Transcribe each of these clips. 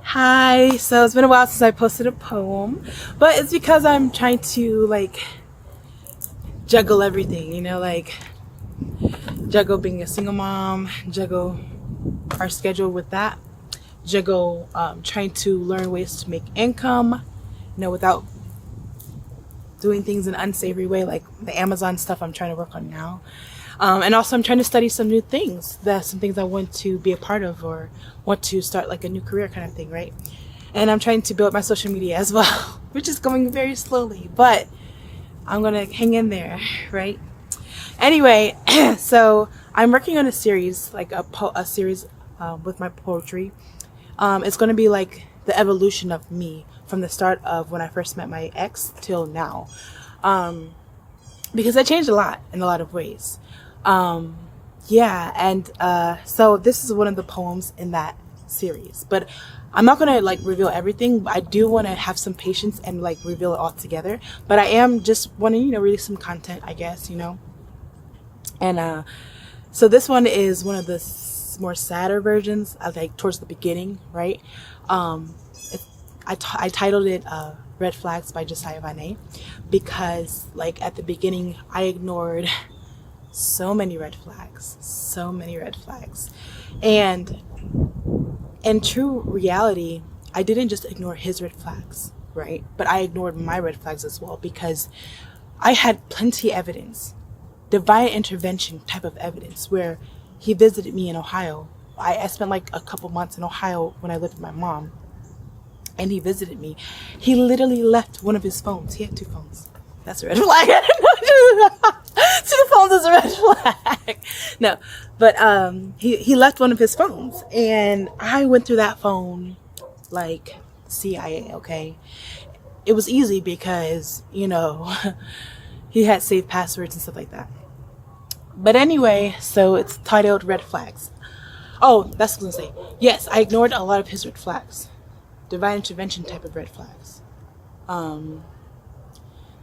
Hi, so it's been a while since I posted a poem, but it's because I'm trying to juggle everything, juggle being a single mom, juggle our schedule with that, juggle trying to learn ways to make income, without doing things in an unsavory way, like the Amazon stuff I'm trying to work on now. And also I'm trying to study some new things, some things I want to be a part of or want to start like a new career kind of thing, right? And I'm trying to build my social media as well, which is going very slowly, but I'm going to hang in there, right? Anyway, so I'm working on a series, like a series with my poetry. It's going to be like the evolution of me from the start of when I first met my ex till now. Because I changed a lot in a lot of ways. So this is one of the poems in that series, but I'm not gonna reveal everything. I do want to have some patience and reveal it all together, but I am just wanting release some content, I guess, and so this one is one of the more sadder versions, towards the beginning, right? I titled it Red Flags by Jessiah Voné because at the beginning I ignored so many red flags. And in true reality, I didn't just ignore his red flags, right? But I ignored my red flags as well because I had plenty of evidence, divine intervention type of evidence, where he visited me in Ohio. I spent a couple months in Ohio when I lived with my mom, and he visited me. He literally left one of his phones. He had two phones. That's a red flag. Two phones is a red flag. No, but he left one of his phones, and I went through that phone like CIA. Okay, it was easy because he had saved passwords and stuff like that. But anyway, so it's titled Red Flags. Oh, that's what I was gonna say. Yes, I ignored a lot of his red flags, divine intervention type of red flags,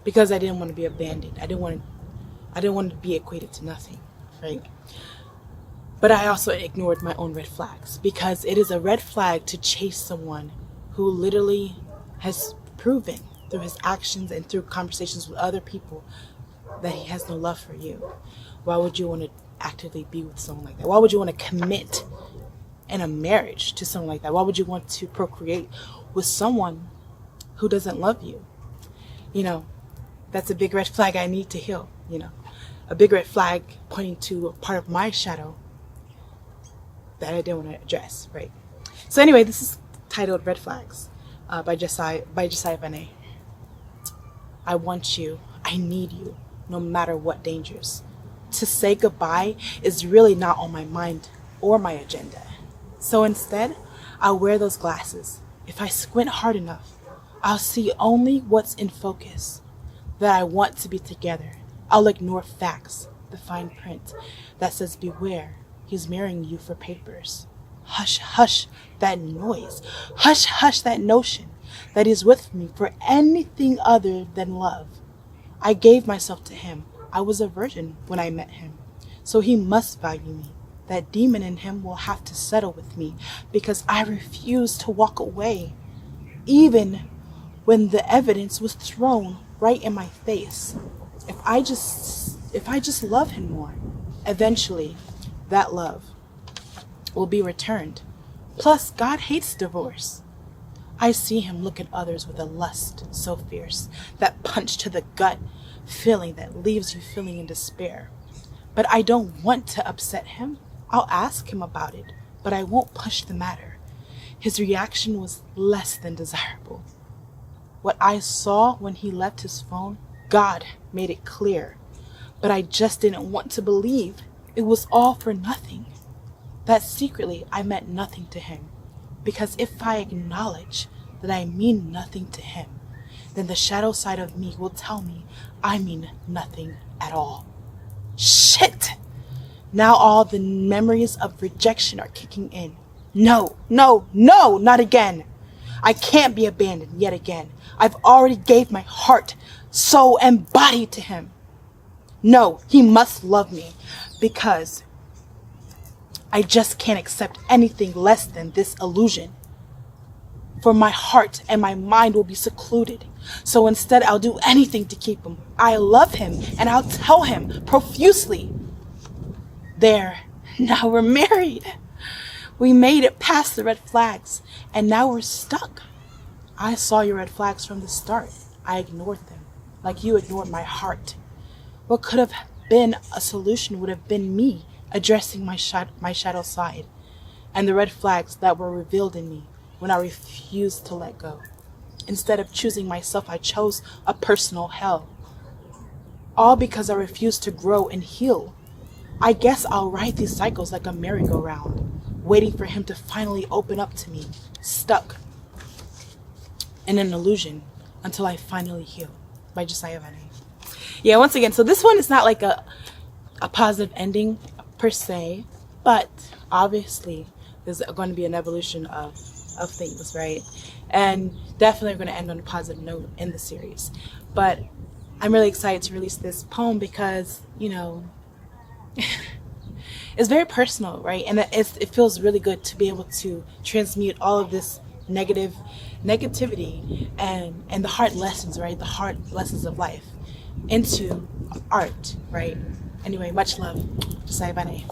because I didn't want to be abandoned. I didn't want to be equated to nothing, right? But I also ignored my own red flags because it is a red flag to chase someone who literally has proven through his actions and through conversations with other people that he has no love for you. Why would you want to actively be with someone like that? Why would you want to commit in a marriage to someone like that? Why would you want to procreate with someone who doesn't love you? That's a big red flag I need to heal, a big red flag pointing to a part of my shadow that I didn't want to address, right? So anyway, this is titled Red Flags by Jessiah Voné. I want you, I need you, no matter what dangers. To say goodbye is really not on my mind or my agenda. So instead, I'll wear those glasses. If I squint hard enough, I'll see only what's in focus, that I want to be together. I'll ignore facts, the fine print that says beware, he's marrying you for papers. Hush, hush, that noise. Hush, hush, that notion that he's with me for anything other than love. I gave myself to him. I was a virgin when I met him. So he must value me. That demon in him will have to settle with me because I refuse to walk away, even when the evidence was thrown right in my face. If I just love him more, eventually that love will be returned. Plus, God hates divorce. I see him look at others with a lust so fierce, that punch to the gut feeling that leaves you feeling in despair. But I don't want to upset him. I'll ask him about it, but I won't push the matter. His reaction was less than desirable. What I saw when he left his phone, God made it clear, but I just didn't want to believe it was all for nothing. That secretly I meant nothing to him, because if I acknowledge that I mean nothing to him, then the shadow side of me will tell me I mean nothing at all. Shit! Now all the memories of rejection are kicking in. No, no, no, not again. I can't be abandoned yet again. I've already gave my heart, soul, and body to him. No, he must love me because I just can't accept anything less than this illusion. for my heart and my mind will be secluded. So instead, I'll do anything to keep him. I love him, and I'll tell him profusely. There, now we're married. We made it past the red flags, and now we're stuck. I saw your red flags from the start. I ignored them, like you ignored my heart. What could have been a solution would have been me addressing my shadow side, and the red flags that were revealed in me when I refused to let go. Instead of choosing myself, I chose a personal hell. All because I refused to grow and heal. I guess I'll ride these cycles like a merry-go-round, waiting for him to finally open up to me, stuck in an illusion until I finally heal. By Jessiah, Voné. Yeah, once again, so this one is not like a positive ending per se, but obviously there's going to be an evolution of things, right? And definitely we're going to end on a positive note in the series. But I'm really excited to release this poem because, you know, it's very personal, right? And it feels really good to be able to transmute all of this negativity and the hard lessons, right? The hard lessons of life into art, right? Anyway, much love. Jessiah, Voné.